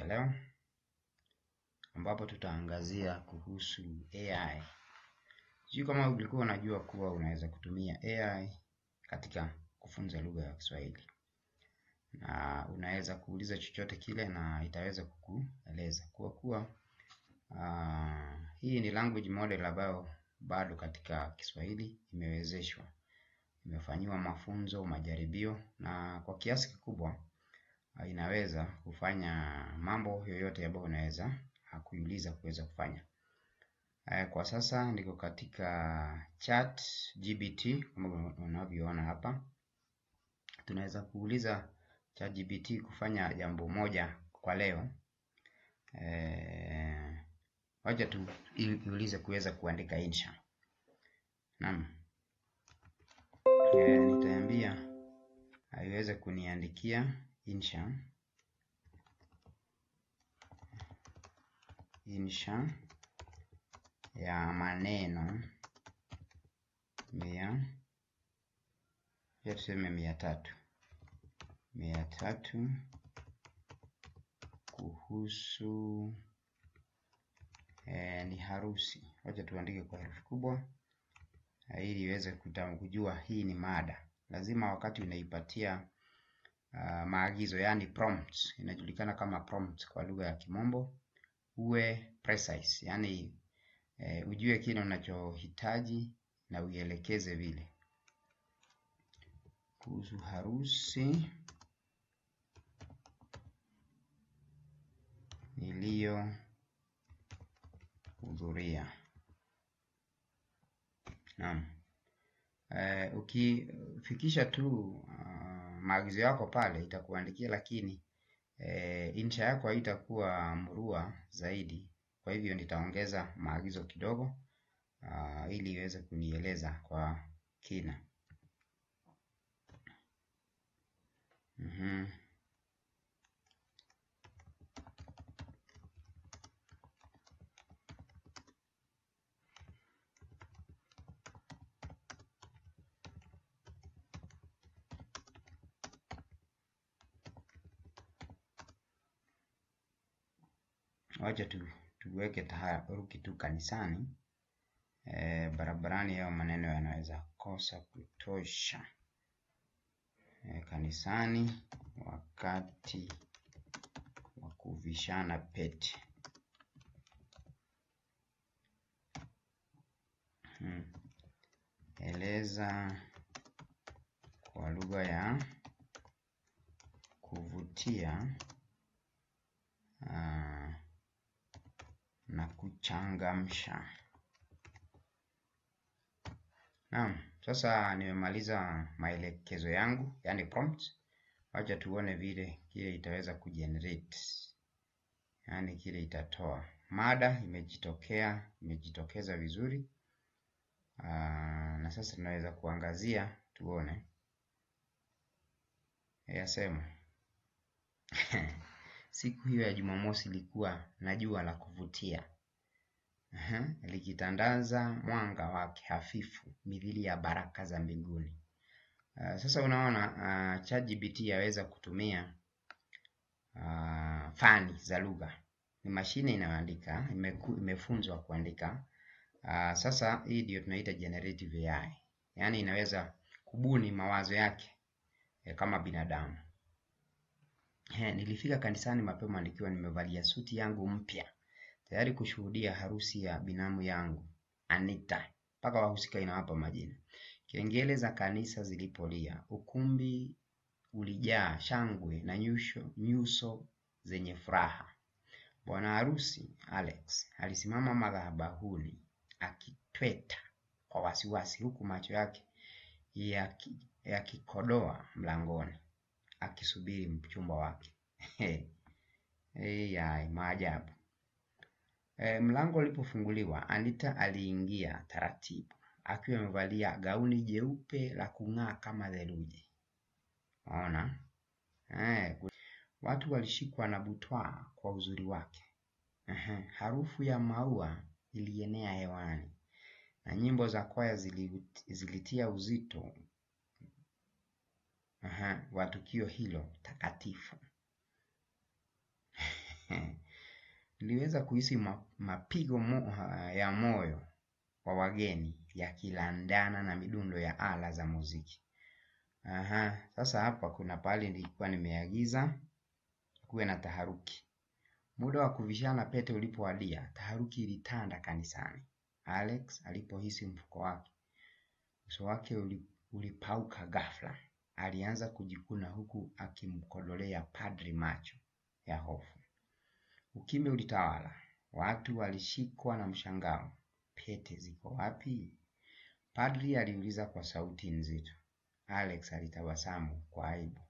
ya leo ambapo tutaangazia kuhusu AI. Sijui kama ulikuwa unajua kuwa unaweza kutumia AI katika kufunza lugha ya Kiswahili. Na unaweza kuuliza chochote kile na itaweza kukueleza. Kuwa hii ni language model ambayo bado katika Kiswahili imewezeshwa. Imefanyiwa mafunzo, majaribio na kwa kiasi kikubwa inaweza kufanya mambo yoyote ambayo unaweza kuiuliza kuweza kufanya. Kwa sasa niko katika ChatGPT kama unavyoona hapa. Tunaweza kuuliza ChatGPT kufanya jambo moja kwa leo. Wacha tu iulize kuweza kuandika insha. Naam. Nitaambia aiweze kuniandikia insha ya maneno tuseme 300 kuhusu ni harusi. Wacha tuandike kwa herufi kubwa ili iweze kujua hii ni mada. Lazima wakati unaipatia maagizo, yani prompts, inajulikana kama prompts kwa lugha ya Kimombo, uwe precise, yani ujue kile unachohitaji na uielekeze vile. Kuhusu harusi niliyohudhuria. Naam. Ukifikisha tu maagizo yako pale itakuandikia, lakini insha yako haitakuwa murua zaidi. Kwa hivyo nitaongeza maagizo kidogo ili iweze kunieleza kwa kina. Wacha tuweke taharuki tu kanisani. Barabarani yao maneno yanaweza kosa kutosha. Kanisani wakati wa kuvishana pete. Eleza kwa lugha ya kuvutia na kuchangamsha. Naam, sasa nimemaliza maelekezo yangu, yani prompt. Wacha tuone vile kile itaweza kugenerate, yani kile itatoa. Mada imejitokeza vizuri. Na sasa tunaweza kuangazia tuone. Yasema siku hiyo ya Jumamosi ilikuwa na jua la kuvutia, likitandaza mwanga wake hafifu mithili ya baraka za mbinguni. Sasa unaona ChatGPT yaweza kutumia fani za lugha. Ni mashine inayoandika, imefunzwa kuandika. Sasa hii ndio tunaita generative AI. Yani inaweza kubuni mawazo yake kama binadamu. Nilifika kanisani mapema nikiwa nimevalia suti yangu mpya, tayari kushuhudia harusi ya binamu yangu Anita. Mpaka wahusika inawapa majina. Kengele za kanisa zilipolia, ukumbi ulijaa shangwe na nyuso zenye furaha. Bwana harusi Alex alisimama madhabahuni akitweta kwa wasiwasi, huku macho yake yakikodoa mlangoni akisubiri mchumba wake. Maajabu. Mlango ulipofunguliwa, Anita aliingia taratibu akiwa amevalia gauni jeupe la kung'aa kama theluji. Unaona? Watu walishikwa na butwaa kwa uzuri wake. Harufu ya maua ilienea hewani na nyimbo za kwaya zilitia uzito wa tukio hilo takatifu. Niliweza kuhisi mapigo ya moyo wa wageni yakilandana na midundo ya ala za muziki. Sasa hapa kuna pale nilikuwa nimeagiza kuwe na taharuki. Muda wa kuvishana pete ulipowadia, taharuki ilitanda kanisani. Alex alipohisi mfuko wake, uso wake ulipauka ghafla. Alianza kujikuna huku akimkodolea padri macho ya hofu. Ukimya ulitawala. Watu walishikwa na mshangao. Pete ziko wapi? Padri aliuliza kwa sauti nzito. Alex alitabasamu kwa aibu,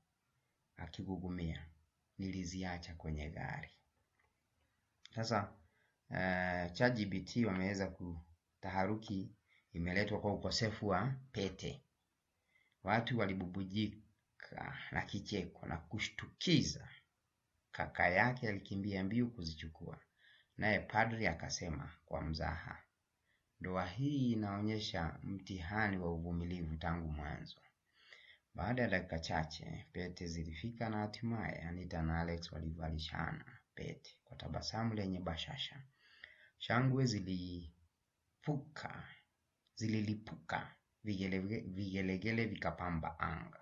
akigugumia, niliziacha kwenye gari. Sasa ChatGPT wameweza kutaharuki imeletwa kwa ukosefu wa pete. Watu walibubujika na kicheko na kushtukiza. Kaka yake alikimbia mbio kuzichukua. Naye padri akasema kwa mzaha, ndoa hii inaonyesha mtihani wa uvumilivu tangu mwanzo. Baada ya dakika chache, pete zilifika na hatimaye Anita na Alex walivalishana pete kwa tabasamu lenye bashasha. Shangwe zililipuka, vigelegele vikapamba anga.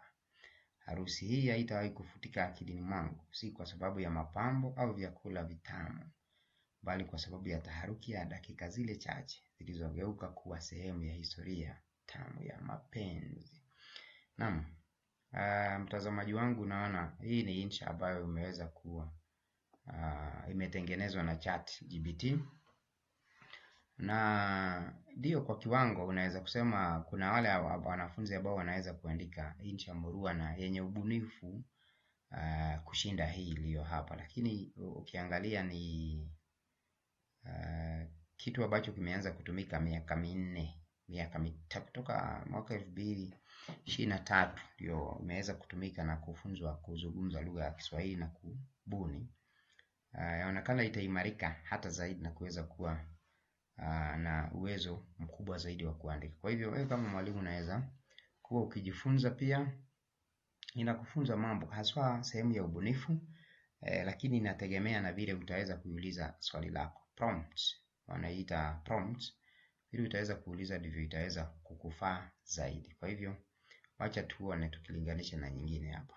Harusi hii haitawahi kufutika akilini mwangu, si kwa sababu ya mapambo au vyakula vitamu, bali kwa sababu ya taharuki ya dakika zile chache zilizogeuka kuwa sehemu ya historia tamu ya mapenzi. Naam, mtazamaji wangu, naona hii ni insha ambayo imeweza kuwa imetengenezwa na ChatGPT. Na ndio kwa kiwango unaweza kusema kuna wale wanafunzi ambao wanaweza kuandika insha murua na yenye ubunifu kushinda hii iliyo hapa. Lakini ukiangalia ni kitu ambacho kimeanza kutumika miaka minne, miaka mitatu kutoka mwaka 2023 ndio imeweza kutumika na kufunzwa kuzungumza lugha ya Kiswahili na kubuni. Yaonekana itaimarika hata zaidi na kuweza kuwa na uwezo mkubwa zaidi wa kuandika. Kwa hivyo wewe kama mwalimu unaweza kuwa ukijifunza pia inakufunza mambo haswa sehemu ya ubunifu, lakini inategemea na vile utaweza kuuliza swali lako. Prompts, wanaita prompts. Vile utaweza kuuliza ndivyo itaweza kukufaa zaidi. Kwa hivyo wacha tuone tukilinganisha na nyingine hapa.